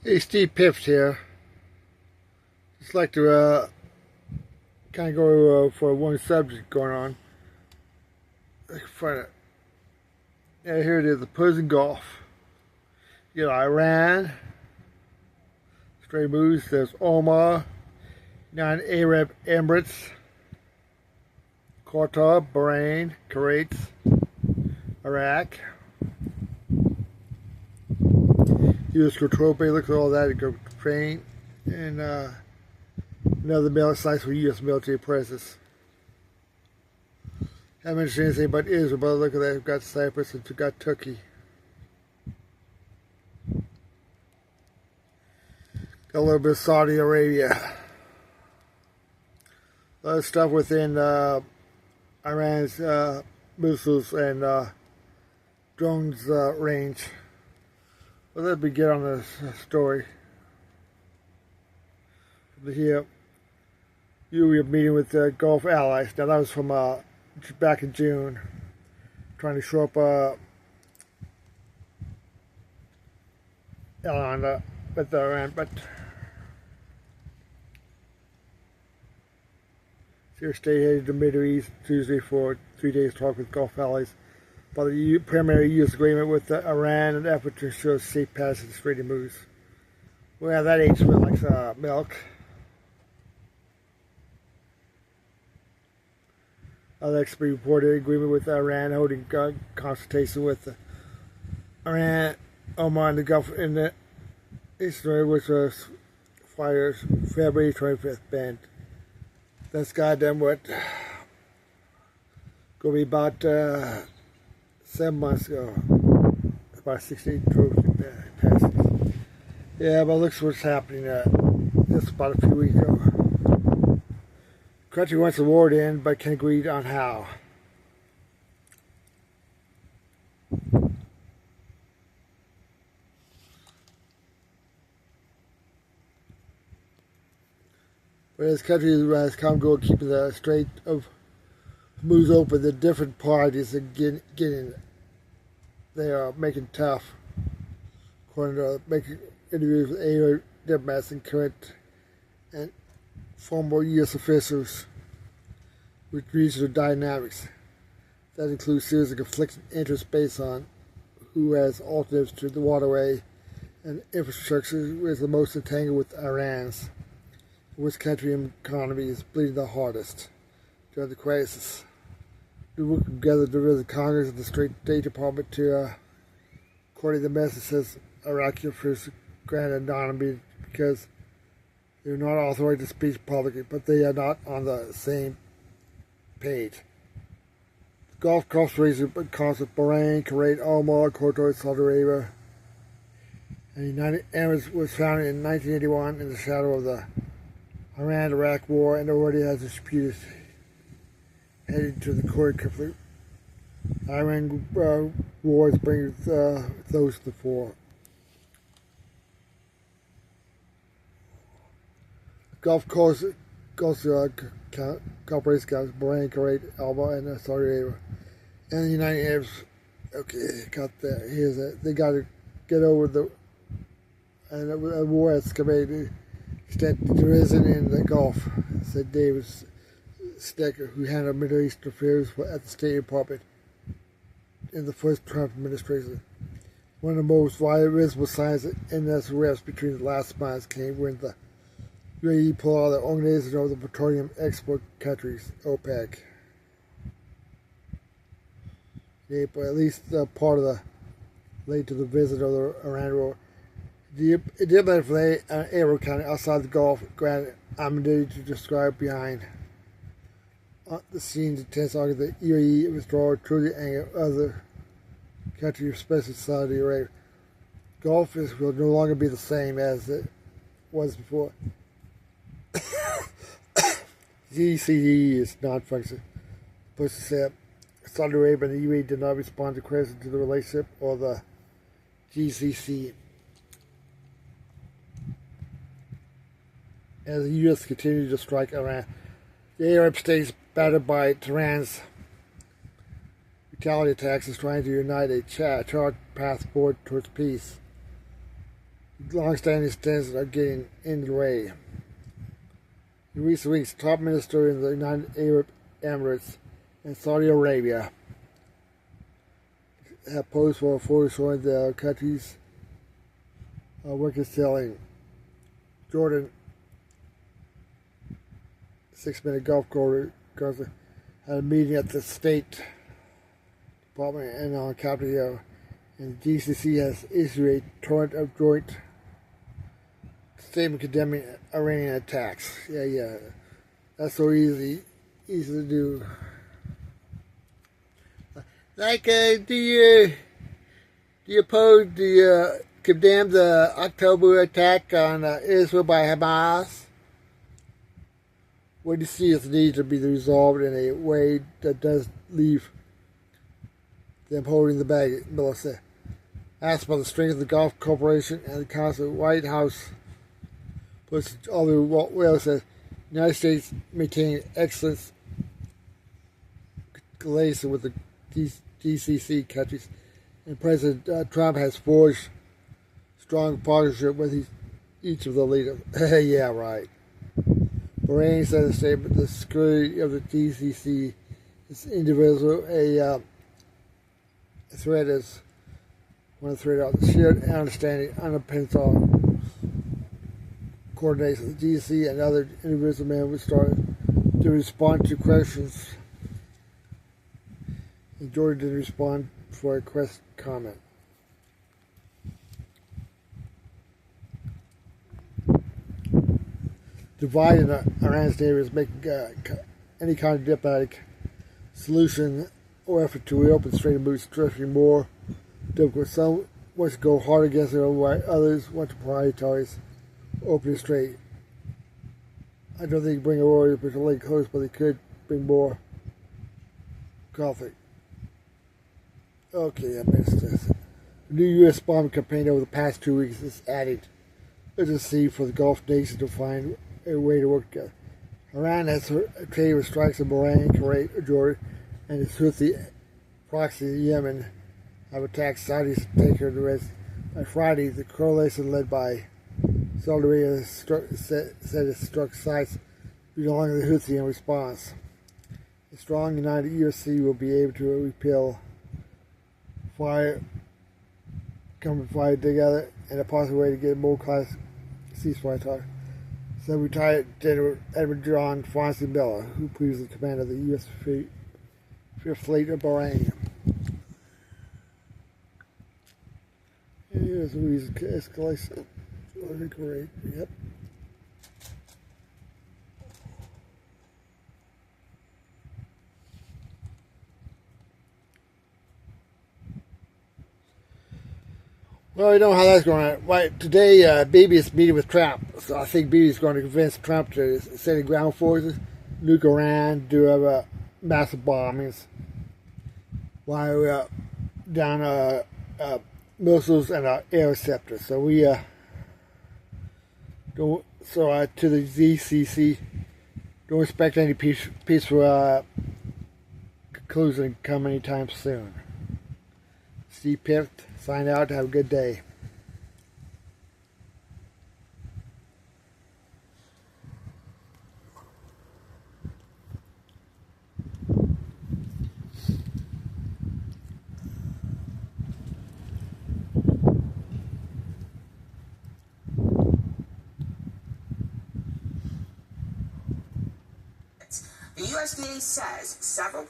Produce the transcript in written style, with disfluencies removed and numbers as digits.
Hey, Steve Pips here. Just like to kind of go for one subject going on. I can find it. Yeah, here it is, the Persian Gulf. You got Iran, stray moves. There's Oman, United Arab Emirates, Qatar, Bahrain, Kuwait, Iraq. U.S. control bay. Look at all that. Go train and another mail sites for U.S. military presence. Haven't mentioned anything about Israel, but look at that. We've got Cyprus and we've got Turkey. Got a little bit of Saudi Arabia. A lot of stuff within Iran's missiles and drones range. Well, let me get on this story. Here, you were meeting with Gulf allies. Now, that was from back in June. Trying to show up with Iran, but your state headed to the Middle East Tuesday for 3 days talk with Gulf allies about the primary U.S. agreement with Iran and effort to ensure safe passage of Strait of Hormuz. Well, that ain't smell like milk. Other expert reported agreement with Iran holding consultation with Iran, Oman, the Gulf in the Israel, which was fired February 25th banned. That's goddamn what? Gonna be about 7 months ago. About 16 passes. Yeah, but looks what's happening just about a few weeks ago. Country wants the war to end, but can't agree on how. Whereas country has come goal keeping the Strait of Hormuz open, the different parties are getting they are making tough. According to making interviews with Arab diplomats and current and former U.S. officials with regional dynamics. That includes series of conflicting interests based on who has alternatives to the waterway and infrastructure is the most entangled with Iran's, which country and economy is bleeding the hardest during the crisis. We work together to visit Congress and the State Department to, according to the message, says Iraqi officials granted anonymity because they're not authorized to speak publicly, but they are not on the same page. The Gulf Coast region consists of Bahrain, Kuwait, Oman, Qatar, Saudi Arabia, and the United Emirates was founded in 1981 in the shadow of the Iran-Iraq War and already has disputes heading to the Korean conflict. Iran wars bring those to the fore. Gulf Coast Cooperation Council, Bahrain, Kuwait, Alba, and Saudi Arabia, and the United Arabs. Okay, got that. Here's that. They got to get over the and a war escalated extent arisen in the Gulf, said David Stecker, who handled Middle Eastern affairs at the State Department in the first Trump administration. One of the most visible signs in this rift between the last months came when the UAE pulled out of the Organization of the Petroleum Export Countries, OPEC. In April, at least part of the led to the visit of the Iran war. The diplomat from Arab County outside the Gulf granted immunity to describe behind the scenes of tense argued that UAE withdrawal truly angered other countries, especially Saudi Arabia. Gulf will no longer be the same as it was before. GCE is non-functional. Bush said Saudi Arabia and the UAE did not respond to questions to the relationship or the GCC. As the U.S. continued to strike Iran, the Arab states, battered by Tehran's retaliatory attacks, is trying to unite a charted path forward towards peace. long-standing stances are getting in the way. In recent weeks, top minister in the United Arab Emirates and Saudi Arabia have posed for a photo showing the country's reconciling Jordan 6-minute Gulf corridor had a meeting at the State Department and on Capitol Hill, and the GCC has issued a torrent of joint statement condemning Iranian attacks. Yeah, that's so easy to do. Like, do you condemn the October attack on Israel by Hamas? What do you see as needs to be resolved in a way that does leave them holding the bag? Melissa asked about the strength of the Gulf Corporation and the Council. White House puts all the Wales says the United States maintain excellent relation with the GCC countries, and President Trump has forged strong partnership with each of the leaders. Yeah, right. Bahrain said in a statement the security of the GCC is indivisible. A threat is one of the threat of the shared understanding underpins all coordination. The GCC and other individual members started to respond to questions, and Jordan didn't respond for a comment. Divide in Iran's neighbors making any kind of diplomatic solution or effort to reopen Strait of Hormuz drifting more difficult. Some want to go hard against it, while others want to prioritize opening Strait. I don't think bring a warrior particularly close, but they could bring more conflict. Okay, I missed this. The new U.S. bombing campaign over the past 2 weeks has added urgency for the Gulf nations to find a way to work together. Iran has traded strikes in Bahrain, Kuwait, Jordan, and its Houthi proxy in Yemen have attacked Saudi's taker the rest. By Friday, the coalition led by Saudi Arabia said it struck sites belonging to the Houthi in response. A strong united USC will be able to repel fire, come and fight together, and a possible way to get a more-class ceasefire talk. So retired General Edward John Fonzie Miller, who previously commanded the U.S. Fifth Fleet of Bahrain. Here's the reason escalation. Great. Yep. Well, we don't know how that's going to. Right, today, Bibi is meeting with Trump, so I think Bibi is going to convince Trump to send ground forces, nuke Iran, do massive bombings, while down missiles and interceptors. So we don't. So to the GCC, don't expect any peaceful conclusion to come anytime soon. Steve Pitt, sign out. Have a good day. The USDA says several